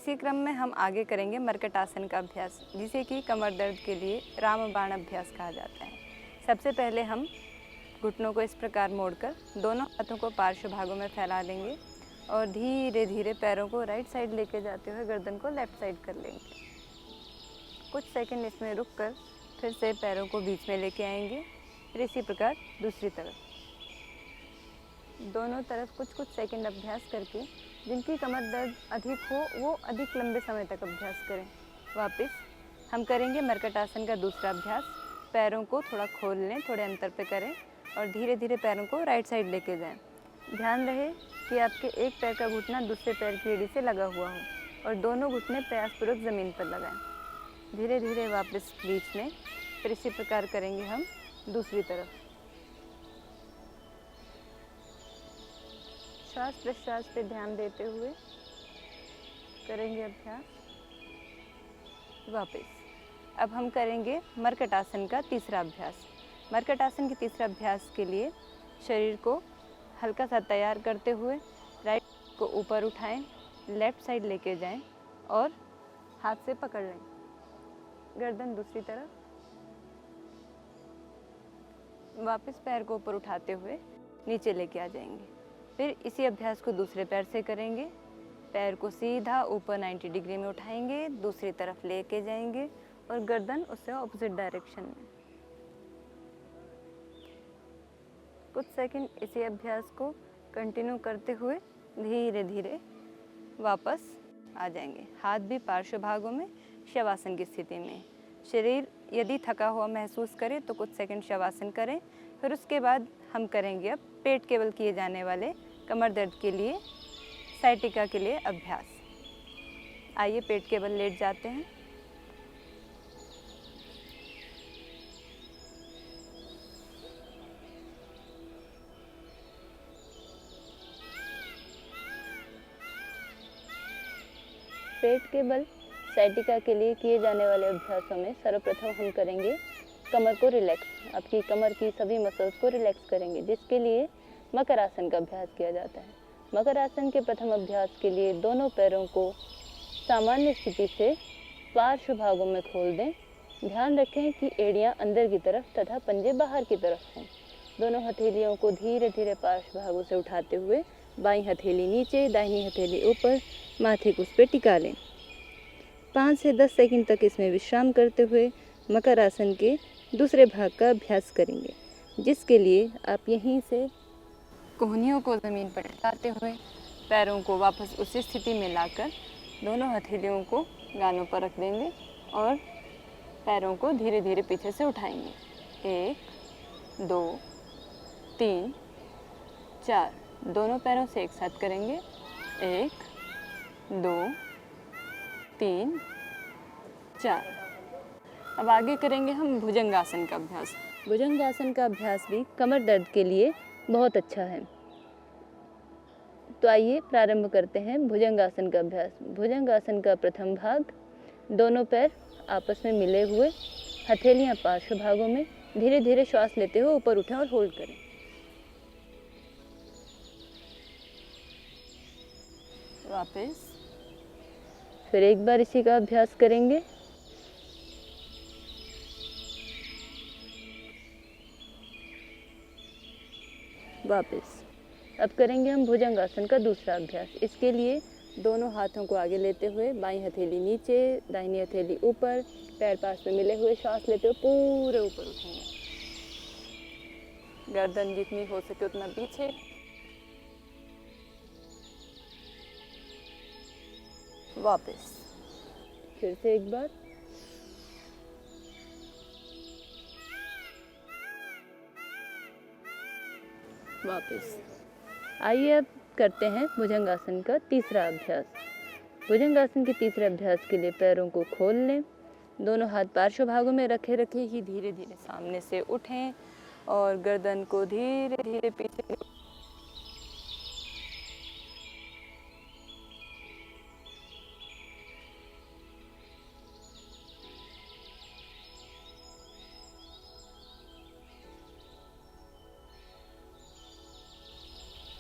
इसी क्रम में हम आगे करेंगे मर्कट आसन का अभ्यास, जिसे कि कमर दर्द के लिए रामबाण अभ्यास कहा जाता है। सबसे पहले हम घुटनों को इस प्रकार मोड़कर दोनों हाथों को पार्श्व भागों में फैला लेंगे और धीरे धीरे पैरों को राइट साइड लेके जाते हुए गर्दन को लेफ्ट साइड कर लेंगे। कुछ सेकंड इसमें रुककर फिर से पैरों को बीच में लेके आएंगे। फिर इसी प्रकार दूसरी तरफ, दोनों तरफ कुछ कुछ सेकंड अभ्यास करके जिनकी कमर दर्द अधिक हो वो अधिक लंबे समय तक अभ्यास करें। वापस हम करेंगे मर्कट आसन का दूसरा अभ्यास। पैरों को थोड़ा खोल लें, थोड़े अंतर पे करें और धीरे धीरे पैरों को राइट साइड लेके जाएं। ध्यान रहे कि आपके एक पैर का घुटना दूसरे पैर की एड़ी से लगा हुआ हो और दोनों घुटने प्रयासपूर्वक ज़मीन पर लगाएं। धीरे धीरे वापस बीच में, फिर इसी प्रकार करेंगे हम दूसरी तरफ। श्वास प्रश्वास पे ध्यान देते हुए करेंगे अभ्यास। वापस अब हम करेंगे मर्कट आसन का तीसरा अभ्यास। मर्कट आसन के तीसरे अभ्यास के लिए शरीर को हल्का सा तैयार करते हुए राइट को ऊपर उठाएं, लेफ्ट साइड लेके जाएं और हाथ से पकड़ लें। गर्दन दूसरी तरफ, वापस पैर को ऊपर उठाते हुए नीचे लेके आ जाएंगे। फिर इसी अभ्यास को दूसरे पैर से करेंगे। पैर को सीधा ऊपर 90 डिग्री में उठाएंगे, दूसरी तरफ लेके जाएंगे और गर्दन उससे ऑपोजिट डायरेक्शन में। कुछ सेकंड इसी अभ्यास को कंटिन्यू करते हुए धीरे धीरे वापस आ जाएंगे। हाथ भी पार्श्व भागों में शवासन की स्थिति में। शरीर यदि थका हुआ महसूस करे तो कुछ सेकंड शवासन करें। फिर उसके बाद हम करेंगे अब पेट केवल किए जाने वाले कमर दर्द के लिए साइटिका के लिए अभ्यास। आइए पेट केवल लेट जाते हैं। पेट के बल साइटिका के लिए किए जाने वाले अभ्यासों में सर्वप्रथम हम करेंगे कमर को रिलैक्स। आपकी कमर की सभी मसल्स को रिलैक्स करेंगे, जिसके लिए मकर आसन का अभ्यास किया जाता है। मकर आसन के प्रथम अभ्यास के लिए दोनों पैरों को सामान्य स्थिति से पार्श्व भागों में खोल दें। ध्यान रखें कि एड़ियां अंदर की तरफ तथा पंजे बाहर की तरफ हों। दोनों हथेलियों को धीरे धीरे पार्श्व भागों से उठाते हुए बाईं हथेली नीचे, दाहिनी हथेली ऊपर, माथे को उस पर टिका लें। 5 से 10 सेकंड तक इसमें विश्राम करते हुए मकर आसन के दूसरे भाग का अभ्यास करेंगे, जिसके लिए आप यहीं से कोहनियों को ज़मीन पर टिकाते हुए पैरों को वापस उसी स्थिति में लाकर दोनों हथेलियों को गानों पर रख देंगे और पैरों को धीरे धीरे पीछे से उठाएंगे। 1, 2, 3, 4। दोनों पैरों से एक साथ करेंगे। 1, 2, 3, 4। अब आगे करेंगे हम भुजंगासन का अभ्यास। भुजंगासन का अभ्यास भी कमर दर्द के लिए बहुत अच्छा है। तो आइए प्रारंभ करते हैं भुजंगासन का अभ्यास। भुजंगासन का प्रथम भाग, दोनों पैर आपस में मिले हुए, हथेलियां पार्श्व भागों में। धीरे धीरे श्वास लेते हुए ऊपर उठें और होल्ड करें। वापस फिर एक बार इसी का अभ्यास करेंगे। वापस अब करेंगे हम भुजंगासन का दूसरा अभ्यास। इसके लिए दोनों हाथों को आगे लेते हुए बाईं हथेली नीचे, दाहिनी हथेली ऊपर, पैर पास में मिले हुए, श्वास लेते हुए पूरे ऊपर उठेंगे। गर्दन जितनी हो सके उतना पीछे। वापस फिर से एक बार। वापस। आइए अब करते हैं भुजंगासन का तीसरा अभ्यास। भुजंगासन के तीसरे अभ्यास के लिए पैरों को खोल लें, दोनों हाथ पार्श्व भागों में रखे रखे ही धीरे धीरे सामने से उठें और गर्दन को धीरे धीरे पीछे।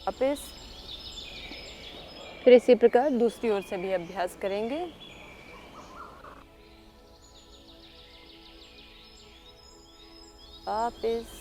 वापस फिर इसी प्रकार दूसरी ओर से भी अभ्यास करेंगे। वापस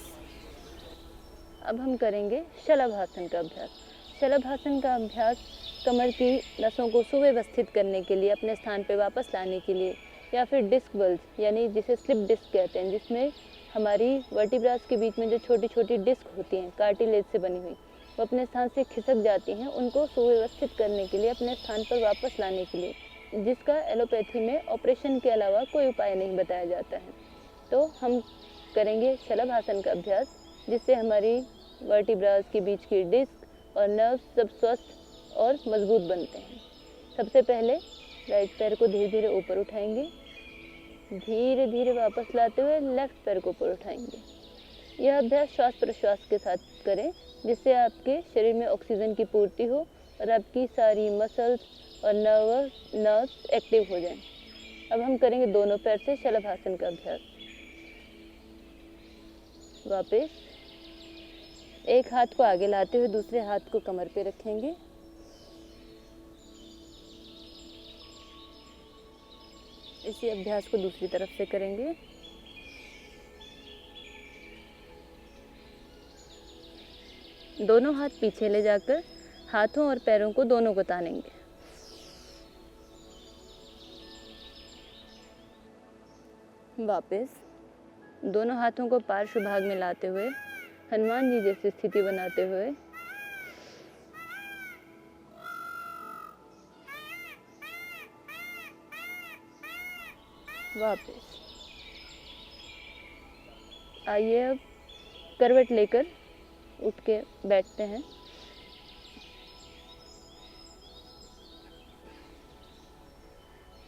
अब हम करेंगे शलभासन का अभ्यास। शलभासन का अभ्यास कमर की नसों को सुव्यवस्थित करने के लिए, अपने स्थान पर वापस लाने के लिए, या फिर डिस्क बल्ज यानी जिसे स्लिप डिस्क कहते हैं, जिसमें हमारी वर्टिब्रास के बीच में जो छोटी छोटी डिस्क होती हैं कार्टिलेज से बनी हुई, वो अपने स्थान से खिसक जाती हैं, उनको सुव्यवस्थित करने के लिए, अपने स्थान पर वापस लाने के लिए, जिसका एलोपैथी में ऑपरेशन के अलावा कोई उपाय नहीं बताया जाता है। तो हम करेंगे शलभासन का अभ्यास, जिससे हमारी वर्टिब्रास के बीच की डिस्क और नर्व सब स्वस्थ और मजबूत बनते हैं। सबसे पहले राइट पैर को धीरे धीरे ऊपर उठाएंगे, धीरे धीरे वापस लाते हुए लेफ्ट पैर को ऊपर उठाएंगे। यह अभ्यास श्वास प्रश्वास के साथ करें, जिससे आपके शरीर में ऑक्सीजन की पूर्ति हो और आपकी सारी मसल्स और नर्व्स एक्टिव हो जाएं। अब हम करेंगे दोनों पैर से शलभासन का अभ्यास। वापस एक हाथ को आगे लाते हुए दूसरे हाथ को कमर पे रखेंगे। इसी अभ्यास को दूसरी तरफ से करेंगे। दोनों हाथ पीछे ले जाकर हाथों और पैरों को दोनों को तानेंगे। वापस दोनों हाथों को पार्श्व भाग में लाते हुए हनुमान जी जैसी स्थिति बनाते हुए वापस आइए, अब करवट लेकर उठ के बैठते हैं।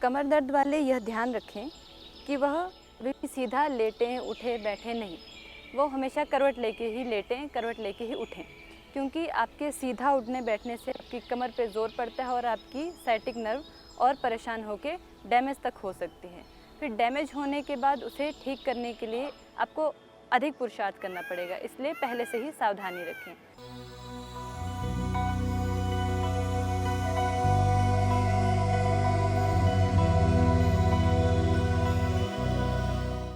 कमर दर्द वाले यह ध्यान रखें कि वह भी सीधा लेटें, उठे, बैठे नहीं, वो हमेशा करवट लेके ही लेटें, करवट लेके ही उठें, क्योंकि आपके सीधा उठने बैठने से आपकी कमर पे जोर पड़ता है और आपकी साइटिक नर्व और परेशान होकर डैमेज तक हो सकती है। फिर डैमेज होने के बाद उसे ठीक करने के लिए आपको अधिक पुरुषार्थ करना पड़ेगा, इसलिए पहले से ही सावधानी रखें।